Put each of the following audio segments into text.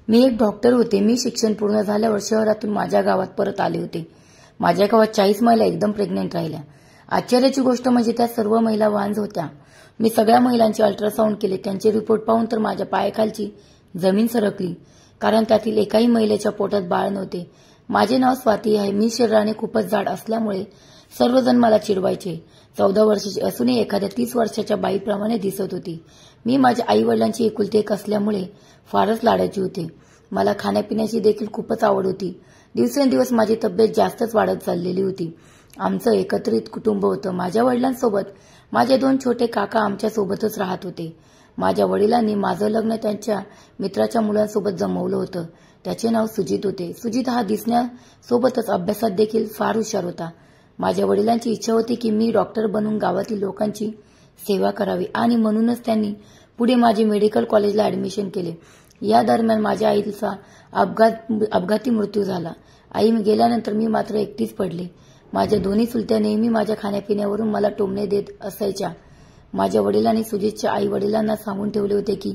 मी एक डॉक्टर होते. मी शिक्षण पूर्ण झाल्यावर शहरातून माझ्या गावात परत आले होते. माझ्या गावात 40 महिला एकदम प्रेग्नंट राहिल्या. आश्चर्याची गोष्ट म्हणजे त्या सर्व महिला वांज होत्या. मी सगळ्या महिलांचे अल्ट्रासाऊंड केले. त्यांचे रिपोर्ट पाहून तर माझ्या पायाखालची जमीन सरकली, कारण त्यातील एकाही महिलेच्या पोटात बाळ नव्हते. माझे नाव स्वाती आहे. मी शरीराने खूपच जाड असल्यामुळे सर्वजण मला चिडवायचे. 14 वर्षाची असूनही एखाद्या 30 वर्षाच्या बाईप्रमाणे दिसत होती. मी माझ्या आई वडिलांची एकुलती एक असल्यामुळे फारच लाडाची होते. मला खाण्यापिण्याची देखील खूपच आवड होती. दिवसेंदिवस माझी तब्येत जास्तच वाढत चाललेली होती. आमचं एकत्रित कुटुंब होतं. माझ्या वडिलांसोबत माझे 2 छोटे काका आमच्या सोबतच राहत होते. माझ्या वडिलांनी माझं लग्न त्यांच्या मित्राच्या मुलांसोबत जमवलं होतं. त्याचे नाव सुजित होते. सुजित हा दिसण्यासोबतच अभ्यासात देखील फार हुशार होता. माझ्या वडिलांची इच्छा होती की मी डॉक्टर बनून गावातील लोकांची सेवा करावी आणि म्हणूनच त्यांनी पुढे माझे मेडिकल कॉलेजला ऍडमिशन केले. या दरम्यान माझ्या आईचा अपघाती मृत्यू झाला. आई गेल्यानंतर मी मात्र एकटीच पडले. माझ्या दोन्ही चुलत्या नेहमी माझ्या खाण्यापिण्यावरून मला टोमणे देत असायच्या. माझ्या वडिलांनी सुजितच्या आई वडिलांना सांगून ठेवले होते की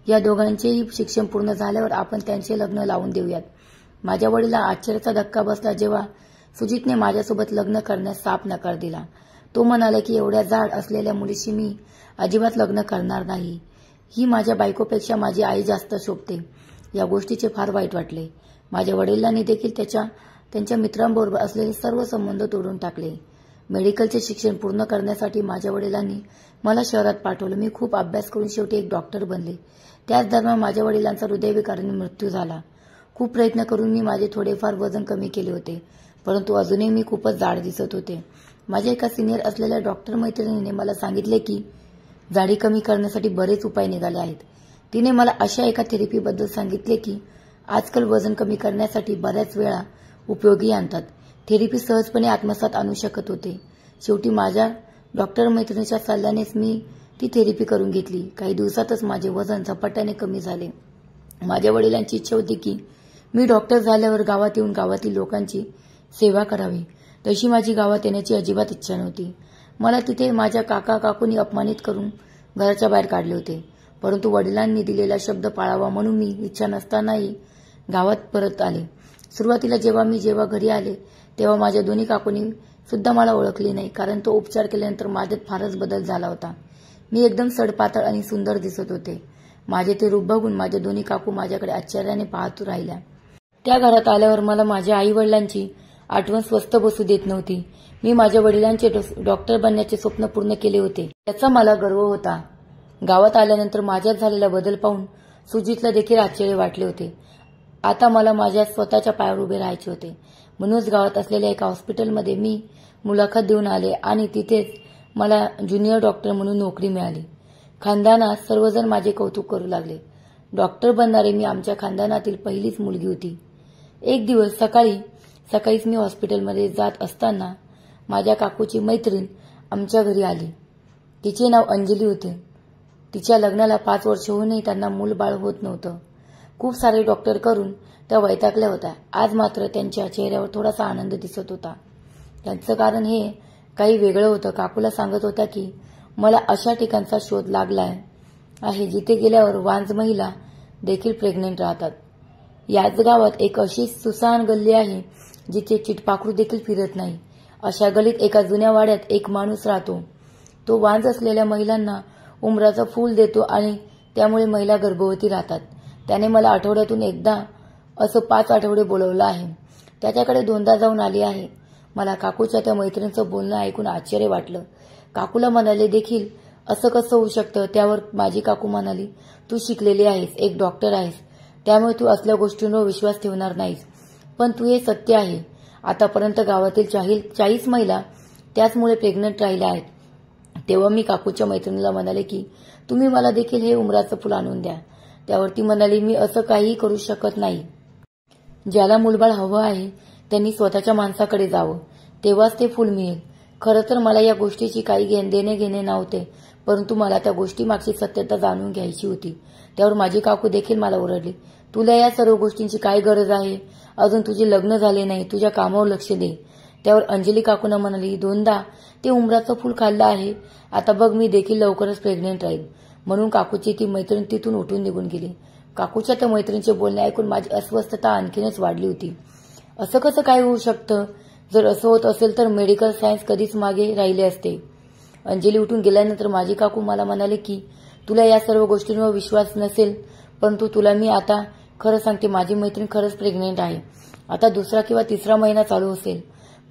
या दोघांचेही शिक्षण पूर्ण झाल्यावर आपण त्यांचे लग्न लावून देऊयात. माझ्या वडिलांना आश्चर्याचा धक्का बसला जेव्हा सुजितने माझ्यासोबत लग्न करण्यास साफ नकार दिला. तो म्हणाला की एवढ्या जाड असलेल्या मुलीशी मी अजिबात लग्न करणार नाही. ही माझ्या बायकोपेक्षा माझी आई जास्त शोभते. या गोष्टीचे फार वाईट वाटले. माझ्या वडिलांनी देखील त्यांच्या मित्रांबरोबर असलेले सर्व संबंध तोडून टाकले. मेडिकलचे शिक्षण पूर्ण करण्यासाठी माझ्या वडिलांनी मला शहरात पाठवलं. मी खूप अभ्यास करून शेवटी एक डॉक्टर बनले. त्याच दरम्यान माझ्या वडिलांचा हृदयविकाराने मृत्यू झाला. खूप प्रयत्न करून मी माझे थोडेफार वजन कमी केले होते, परंतु अजूनही मी खूपच जाड दिसत होते. माझ्या एका सिनियर असलेल्या डॉक्टर मैत्रिणीने मला सांगितले की जाडी कमी करण्यासाठी बरेच उपाय निघाले आहेत. तिने मला अशा एका थेरपीबद्दल सांगितले की आजकाल वजन कमी करण्यासाठी बऱ्याच वेळा उपयोगी आणतात. थेरपी सहजपणे आत्मसात आणू शकत होते. शेवटी माझ्या डॉक्टर मैत्रिणीच्या सल्ल्यानेच मी ती थेरपी करून घेतली. काही दिवसातच माझे वजन झपाट्याने कमी झाले. माझ्या वडिलांची इच्छा होती की मी डॉक्टर झाल्यावर गावात येऊन गावातील लोकांची सेवा करावी. तशी माझी गावात येण्याची अजिबात इच्छा नव्हती. मला तिथे माझ्या काका काकूंनी अपमानित करून घराच्या बाहेर काढले होते, परंतु वडिलांनी दिलेला शब्द पाळावा म्हणून मी इच्छा नसतानाही गावात परत आले. सुरुवातीला जेव्हा घरी आले तेव्हा माझ्या दोन्ही काकूंनी सुद्धा मला ओळखले नाही, कारण तो उपचार केल्यानंतर माझ्यात फारच बदल झाला होता. मी एकदम सडपातळ आणि सुंदर दिसत होते. माझे ते रूप बघून माझ्या दोन्ही काकू माझ्याकडे आश्चर्याने पाहत राहिल्या. त्या घरात आल्यावर मला माझ्या आई वडिलांची आठवण स्वस्थ बसू देत नव्हती. मी माझ्या वडिलांचे डॉक्टर बनण्याचे स्वप्न पूर्ण केले होते, त्याचा मला गर्व होता. गावात आल्यानंतर माझ्यात झालेला बदल पाहून सुजितला देखील आश्चर्य वाटले होते. आता मला माझ्या स्वतःच्या पायावर उभे राहायचे होते. म्हणूनच गावात असलेल्या एका हॉस्पिटलमध्ये मी मुलाखत देऊन आले आणि तिथेच मला ज्युनियर डॉक्टर म्हणून नोकरी मिळाली. खानदानात सर्वजण माझे कौतुक करू लागले. डॉक्टर बनणारे मी आमच्या खानदानातील पहिलीच मुलगी होती. एक दिवस सकाळीच मी हॉस्पिटलमध्ये जात असताना माझ्या काकूची मैत्रीण आमच्या घरी आली. तिचे नाव अंजली होते. तिच्या लग्नाला 5 वर्ष होऊनही त्यांना मूलबाळ होत नव्हतं. खूप सारे डॉक्टर करून त्या वैतागल्या होत्या. आज मात्र त्यांच्या चेहऱ्यावर थोडासा आनंद दिसत होता. त्यांचं कारण हे काही वेगळं होतं. काकूला सांगत होत्या की मला अशा ठिकाणचा शोध लागलाय आहे जिथे गेल्यावर वांज महिला देखील प्रेग्नंट राहतात. याच गावात एक अशी सुसान गल्ली आहे जिथे चिटपाखरू देखील फिरत नाही. अशा गल्लीत एका जुन्या वाड्यात एक माणूस राहतो. तो वांज असलेल्या महिलांना उमराचं फूल देतो आणि त्यामुळे महिला गर्भवती राहतात. त्याने मला आठवड्यातून एकदा असं 5 आठवडे बोलवलं आहे. त्याच्याकडे 2दा जाऊन आली आहे. मला काकूच्या त्या मैत्रिणीचं बोलणं ऐकून आश्चर्य वाटलं. काकूला म्हणाले देखील असं कसं होऊ शकतं. त्यावर माझी काकू म्हणाली, तू शिकलेली आहेस, एक डॉक्टर आहेस, त्यामुळे तू असल्या गोष्टींवर विश्वास ठेवणार नाहीस, पण तू हे सत्य आहे. आतापर्यंत गावातील 40 महिला त्याचमुळे प्रेग्नंट राहिल्या आहेत. तेव्हा मी काकूच्या मैत्रिणीला म्हणाले की तुम्ही मला देखील हे उमराचं फुल आणून द्या. त्यावर ती म्हणाली, मी असं काहीही करू शकत नाही. ज्याला मुलबाळ हवं आहे त्यांनी स्वतःच्या माणसाकडे जावं, तेव्हाच ते फुल मिळेल. खरं तर मला या गोष्टीची काही देणे घेणे नव्हते, परंतु मला त्या गोष्टीमागची सत्यता जाणून घ्यायची होती. त्यावर माझी काकू देखील मला ओरडली, तुला या सर्व गोष्टींची काय गरज आहे? अजून तुझे लग्न झाले नाही, तुझ्या कामावर लक्ष दे. त्यावर अंजली काकूंना म्हणाली, 2दा ते उमराचं फूल खाल्लं आहे. आता बघ मी देखील लवकरच प्रेग्नेंट राहील. म्हणून काकूची ती मैत्रीण तिथून उठून निघून गेली. काकूच्या त्या मैत्रिणीचे बोलणे ऐकून माझी अस्वस्थता आणखीनच वाढली होती. असं कसं काय होऊ शकतं? जर असं होत असेल तर मेडिकल सायन्स कधीच मागे राहिले असते. अंजली उठून गेल्यानंतर माझी काकू मला म्हणाले की तुला या सर्व गोष्टींवर विश्वास नसेल, परंतु तुला मी आता खरं सांगते, माझी मैत्रीण खरंच प्रेग्नेंट आहे. आता 2रा किंवा 3रा महिना चालू असेल,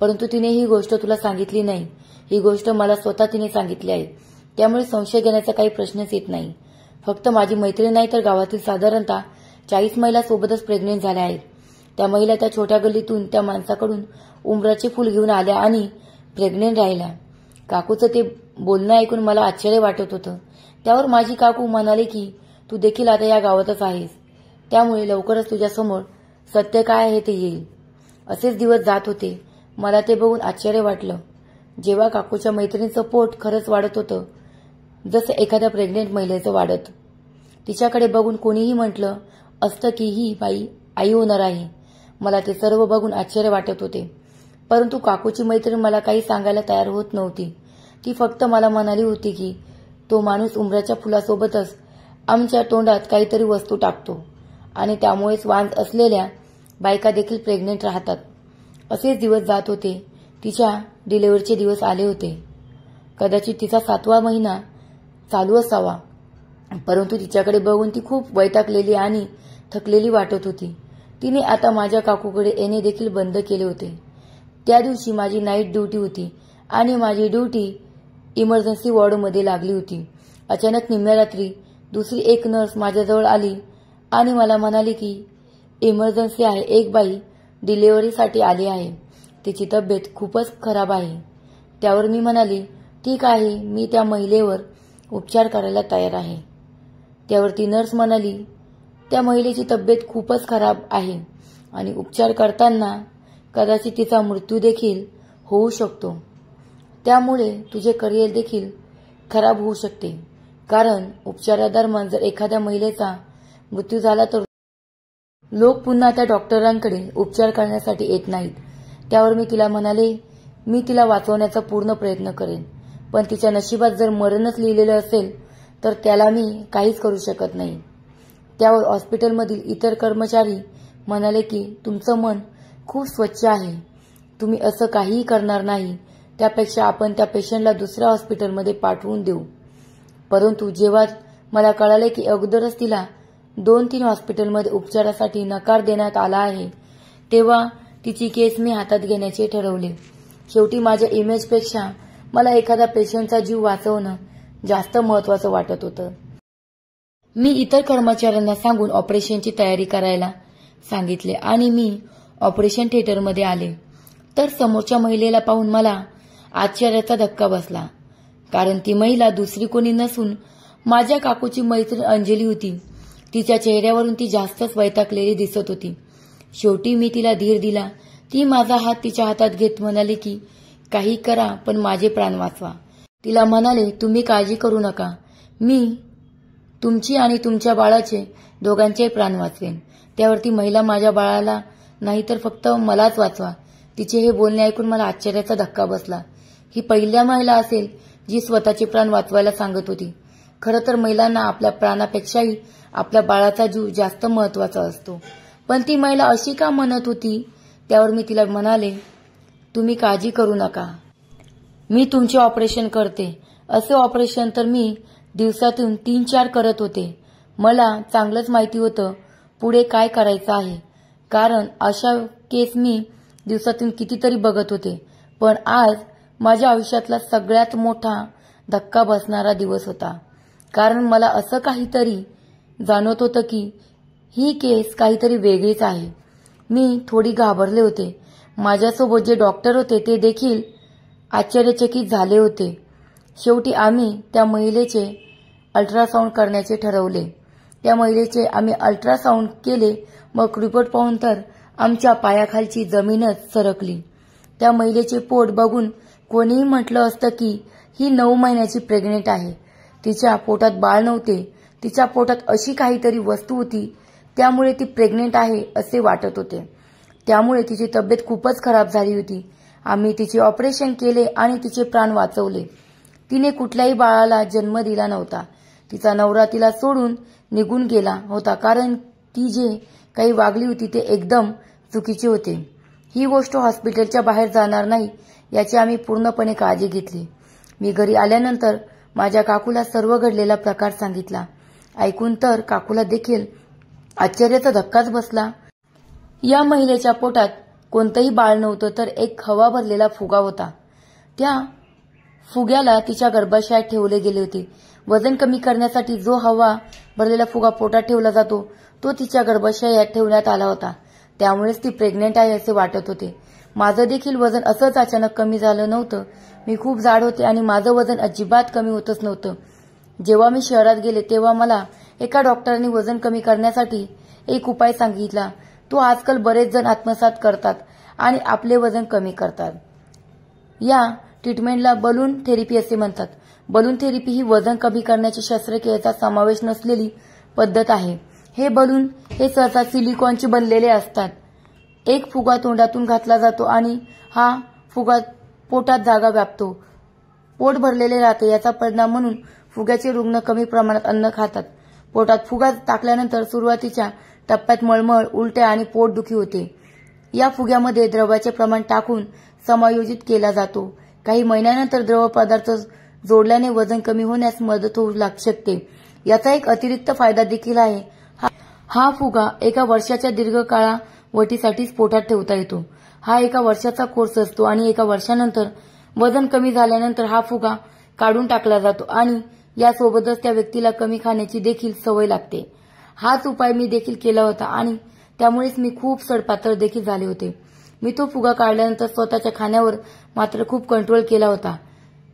परंतु तिने ही गोष्ट तुला सांगितली नाही. ही गोष्ट मला स्वतः तिने सांगितली आहे. त्यामुळे संशय घेण्याचा काही प्रश्नच येत नाही. फक्त माझी मैत्रीण नाही तर गावातील साधारणतः 40 महिला सोबतच प्रेग्नेंट झाल्या आहेत. त्या महिला त्या छोट्या गल्लीतून त्या माणसाकडून उंबराचे फूल घेऊन आल्या आणि प्रेग्नेंट राहिल्या. काकूचं ते बोलणं ऐकून मला आश्चर्य वाटत होतं. त्यावर माझी काकू म्हणाले की तू देखील आता या गावातच आहेस, त्यामुळे लवकरच तुझ्यासमोर सत्य काय आहे ते येईल. असेच दिवस जात होते. मला ते बघून आश्चर्य वाटलं. जेव्हा काकूच्या मैत्रिणीचं पोट खरंच वाढत होतं, जसं एखाद्या प्रेग्नेंट महिलेचं वाढत. तिच्याकडे बघून कोणीही म्हटलं असतं की ही बाई आई होणार आहे. मला ते सर्व बघून आश्चर्य वाटत होते. परंतु काकूची मैत्रीण मला काही सांगायला तयार होत नव्हती. ती फक्त मला म्हणाली होती की तो माणूस उंबराच्या फुलासोबतच आमच्या तोंडात काहीतरी वस्तू टाकतो आणि त्यामुळेच वांज असलेल्या बायका देखील प्रेग्नेंट राहतात. असेच दिवस जात होते. तिच्या डिलिव्हरीचे दिवस आले होते. कदाचित तिचा 7वा महिना चालू असावा, परंतु तिच्याकडे बघून ती खूप वैतागलेली आणि थकलेली वाटत होती. तिने आता माझ्या काकूकडे येणे देखील बंद केले होते. त्या दिवशी माझी नाईट ड्युटी होती आणि माझी ड्युटी इमर्जन्सी वॉर्डमध्ये लागली होती. अचानक निम्म्या रात्री दुसरी एक नर्स माझ्याजवळ आली आणि मला म्हणाली की इमर्जन्सी आहे, एक बाई डिलिव्हरीसाठी आली आहे, तिची तब्येत खूपच खराब आहे. त्यावर मी म्हणाली ठीक आहे, मी त्या महिलेवर उपचार करायला तयार आहे. त्यावर ती नर्स म्हणाली त्या महिलेची तब्येत खूपच खराब आहे आणि उपचार करताना कदाचित तिचा मृत्यू देखील होऊ शकतो. त्यामुळे तुझे करिअर देखील खराब होऊ शकते, कारण उपचारादरम्यान जर एखाद्या महिलेचा मृत्यू झाला तर लोक पुन्हा त्या डॉक्टरांकडे उपचार करण्यासाठी येत नाहीत. त्यावर मी तिला म्हणाले मी तिला वाचवण्याचा पूर्ण प्रयत्न करेन, पण तिच्या नशिबात जर मरणच लिहिलेलं असेल तर त्याला मी काहीच करू शकत नाही. त्यावर हॉस्पिटलमधील इतर कर्मचारी म्हणाले की तुमचं मन खूप स्वच्छ आहे, तुम्ही असं काहीही करणार नाही, त्यापेक्षा आपण त्या पेशंटला दुसऱ्या हॉस्पिटलमध्ये पाठवून देऊ. परंतु जेव्हा मला कळाले की अगोदरच तिला 2-3 हॉस्पिटलमध्ये उपचारासाठी नकार देण्यात आला आहे, तेव्हा तिची केस मी हातात घेण्याचे ठरवले. शेवटी माझ्या इमेजपेक्षा मला एखाद्या पेशंटचा जीव वाचवणं जास्त महत्त्वाचं वाटत होतं. मी इतर कर्मचाऱ्यांना सांगून ऑपरेशनची तयारी करायला सांगितले आणि मी ऑपरेशन थिएटरमध्ये आले तर समोरच्या महिलेला पाहून मला आश्चर्याचा धक्का बसला, कारण ती महिला दुसरी कोणी नसून माझ्या काकूची मैत्रीण अंजली होती. तिच्या चेहऱ्यावरून ती जास्तच वैतागलेली दिसत होती. शेवटी मी तिला धीर दिला. ती माझा हात तिच्या हातात घेत म्हणाली की काही करा पण माझे प्राण वाचवा. तिला म्हणाले तुम्ही काळजी करू नका, मी तुमची आणि तुमच्या बाळाचे दोघांचे प्राण वाचवेन. त्यावरती महिला माझ्या बाळाला नाही तर फक्त मलाच वाचवा. तिचे हे बोलणे ऐकून मला आश्चर्याचा धक्का बसला. ही पहिल्या महिला असेल जी स्वतःचे प्राण वाचवायला सांगत होती. खरं तर महिलांना आपल्या प्राणापेक्षाही आपल्या बाळाचा जीव जास्त महत्त्वाचा असतो, पण ती महिला अशी का म्हणत होती? त्यावर मी तिला म्हणाले तुम्ही काळजी करू नका, मी तुमचे ऑपरेशन करते. असे ऑपरेशन तर मी दिवसातून 3-4 करत होते. मला चांगलंच माहिती होतं पुढे काय करायचं आहे, कारण अशा केस मी दिवसातून कितीतरी बघत होते. पण आज माझ्या आयुष्यातला सगळ्यात मोठा धक्का बसणारा दिवस होता, कारण मला असं काहीतरी जाणवत होतं की ही केस काहीतरी वेगळीच आहे. मी थोडी घाबरले होते. माझ्यासोबत जे डॉक्टर होते ते देखील आश्चर्यचकित झाले होते. शेवटी आम्ही त्या महिलेचे अल्ट्रासाऊंड करण्याचे ठरवले. त्या महिलेचे आम्ही अल्ट्रासाऊंड केले. मग रिपोर्ट पाहून तर आमच्या पायाखालची जमीनच सरकली. त्या महिलेचे पोट बघून कोणीही म्हटलं असतं की ही 9 महिन्याची प्रेग्नेंट आहे. तिच्या पोटात बाळ नव्हते, तिच्या पोटात अशी काहीतरी वस्तू होती, त्यामुळे ती प्रेग्नेंट आहे असे वाटत होते. त्यामुळे तिची तब्येत खूपच खराब झाली होती. आम्ही तिचे ऑपरेशन केले आणि तिचे प्राण वाचवले. तिने कुठल्याही बाळाला जन्म दिला नव्हता. तिचा नवरा तिला सोडून निघून गेला होता, कारण ती जे काही वागली होती ते एकदम चुकीचे होते. ही गोष्ट हॉस्पिटलच्या बाहेर जाणार नाही याची आम्ही पूर्णपणे काळजी घेतली. मी घरी आल्यानंतर माझ्या काकूला सर्व घडलेला प्रकार सांगितला. ऐकून तर काकूला देखील आश्चर्याचा धक्काच बसला. या महिलेच्या पोटात कोणतंही बाळ नव्हतं, तर एक हवा भरलेला फुगा होता. त्या फुग्याला तिच्या गर्भाशयात ठेवले गेले होते. वजन कमी करण्यासाठी जो हवा भरलेला फुगा पोटात ठेवला जातो तो तिच्या गर्भाशयात ठेवण्यात आला होता. त्यामुळेच ती प्रेग्नेंट आहे असे वाटत होते. माझं देखील वजन असंच अचानक कमी झालं नव्हतं. मी खूप जाड होते आणि माझं वजन अजिबात कमी होतच नव्हतं. जेव्हा मी शहरात गेले तेव्हा मला एका डॉक्टरांनी वजन कमी करण्यासाठी एक उपाय सांगितला. तो आजकाल बरेच जण आत्मसात करतात आणि आपले वजन कमी करतात. या ट्रीटमेंटला बलून थेरपी असे म्हणतात. बलून थेरपी ही वजन कमी करण्याची शस्त्रक्रियेचा समावेश नसलेली पद्धत आहे. हे बलून हे सहसा सिलिकॉनचे बनलेले असतात. एक फुगा तोंडातून घातला जातो आणि हा फुगा पोटात जागा व्यापतो. पोट भरलेले राहते. याचा परिणाम म्हणून फुग्याचे रुग्ण कमी प्रमाणात अन्न खातात. पोटात फुगा टाकल्यानंतर सुरुवातीच्या टप्प्यात मळमळ, उलट्या आणि पोटदुखी होते. या फुग्यामध्ये द्रवाचे प्रमाण टाकून समायोजित केला जातो. काही महिन्यानंतर द्रव पदार्थ जोडल्याने वजन कमी होण्यास मदत होऊ शकते. याचा एक अतिरिक्त फायदा देखील आहे. हा फुगा एका वर्षाच्या दीर्घ कालावधीसाठीच पोटात ठेवता येतो. हा एका वर्षाचा कोर्स असतो आणि एका वर्षानंतर वजन कमी झाल्यानंतर हा फुगा काढून टाकला जातो आणि यासोबतच त्या व्यक्तीला कमी खाण्याची देखील सवय लागते. हाच उपाय मी देखील केला होता आणि त्यामुळेच मी खूप सडपातळ देखील झाले होते. मी तो फुगा काढल्यानंतर स्वतःच्या खाण्यावर मात्र खूप कंट्रोल केला होता.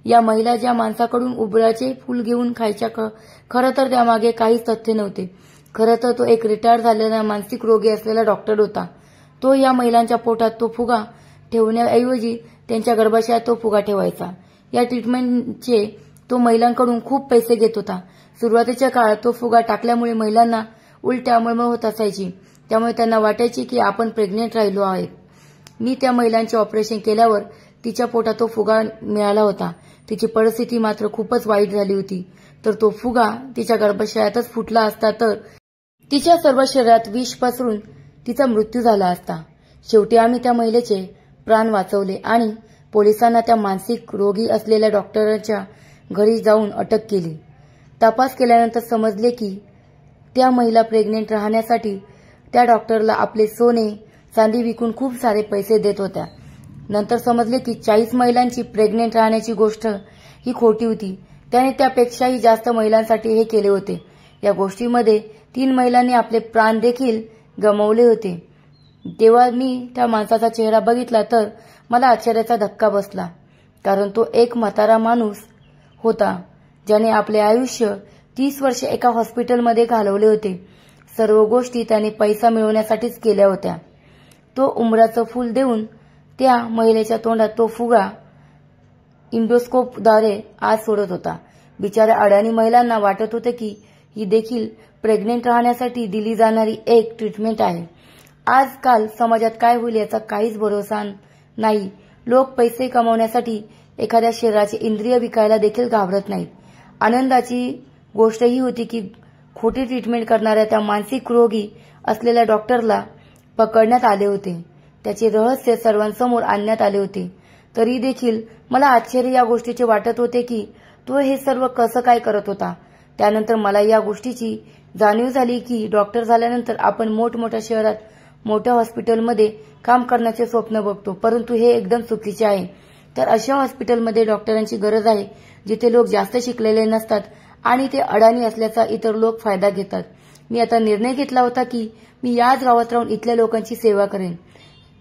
या महिला ज्या माणसाकडून उबराचे फूल घेऊन खायच्या, खरं तर त्यामागे काहीच तथ्य नव्हते. खरं तर तो एक रिटायर झालेला मानसिक रोगी असलेला डॉक्टर होता. तो या महिलांच्या पोटात तो फुगा ठेवण्याऐवजी त्यांच्या गर्भाशयात तो फुगा ठेवायचा. या ट्रीटमेंटचे तो महिलांकडून खूप पैसे घेत होता. सुरुवातीच्या काळात तो फुगा टाकल्यामुळे महिलांना उलट्या, मळमळ होत असायची. त्यामुळे त्यांना वाटायचे की आपण प्रेग्नेंट राहिलो आहोत. मी त्या महिलांचे ऑपरेशन केल्यावर तिच्या पोटात तो फुगा मिळाला होता. तिची परिस्थिती मात्र खूपच वाईट झाली होती. तर तो फुगा तिच्या गर्भाशयातच फुटला असता तर तिच्या सर्व शरीरात विष पसरून तिचा मृत्यू झाला असता. शेवटी आम्ही त्या महिलेचे प्राण वाचवले आणि पोलिसांना त्या मानसिक रोगी असलेल्या डॉक्टरांच्या घरी जाऊन अटक केली. तपास केल्यानंतर समजले की त्या महिला प्रेग्नेंट राहण्यासाठी त्या डॉक्टरला आपले सोने चांदी विकून खूप सारे पैसे देत होत्या. नंतर समजले की 40 महिलांची प्रेग्नेंट राहण्याची गोष्ट ही खोटी होती. त्याने त्यापेक्षाही जास्त महिलांसाठी हे केले होते. या गोष्टीमध्ये 3 महिलांनी आपले प्राण देखील गमावले होते. तेव्हा मी त्या माणसाचा चेहरा बघितला तर मला आश्चर्याचा धक्का बसला, कारण तो एक म्हातारा माणूस होता ज्याने आपले आयुष्य 30 वर्षे एका हॉस्पिटलमध्ये घालवले होते. सर्व गोष्टी त्याने पैसा मिळवण्यासाठीच केल्या होत्या. तो उंबराचं फूल देऊन त्या महिलेच्या तोंडात तो फुगा इंडोस्कोपद्वारे आत सोडत होता. बिचाऱ्या अडाणी महिलांना वाटत होते की ही देखील प्रेग्नेंट राहण्यासाठी दिली जाणारी एक ट्रीटमेंट आहे. आजकाल समाजात काय होईल याचा काहीच भरोसा नाही. लोक पैसे कमावण्यासाठी एखाद्या शरीराचे इंद्रिय विकायला देखील घाबरत नाहीत. आनंदाची गोष्ट ही होती की खोटी ट्रीटमेंट करणाऱ्या त्या मानसिक रोगी असलेल्या डॉक्टरला पकडण्यात आले होते. त्याचे रहस्य सर्वांसमोर आणण्यात आले होते. तरी देखील मला आश्चर्य या गोष्टीचे वाटत होते की तो हे सर्व कसं काय करत होता. त्यानंतर मला या गोष्टीची जाणीव झाली की डॉक्टर झाल्यानंतर आपण मोठमोठ्या शहरात मोठ्या हॉस्पिटलमध्ये काम करण्याचे स्वप्न बघतो, परंतु हे एकदम चुकीचे आहे. तर अशा हॉस्पिटलमध्ये डॉक्टरांची गरज आहे जिथे लोक जास्त शिकलेले नसतात आणि ते अडाणी असल्याचा इतर लोक फायदा घेतात. मी आता निर्णय घेतला होता की मी याच गावात राहून इथल्या लोकांची सेवा करेन.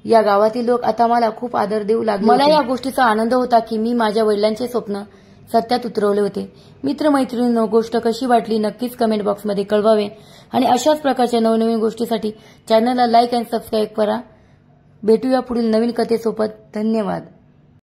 या गावातील लोक आता मला खूप आदर देऊ लागले. मला या गोष्टीचा आनंद होता की मी माझ्या वडिलांचे स्वप्न सत्यात उतरवले होते. मित्रमैत्रिणींनो, गोष्ट कशी वाटली नक्कीच कमेंट बॉक्समध्ये कळवावे आणि अशाच प्रकारच्या नवनवीन गोष्टीसाठी चॅनलला लाईक आणि सबस्क्राईब करा. भेटूया पुढील नवीन कथेसोबत. धन्यवाद.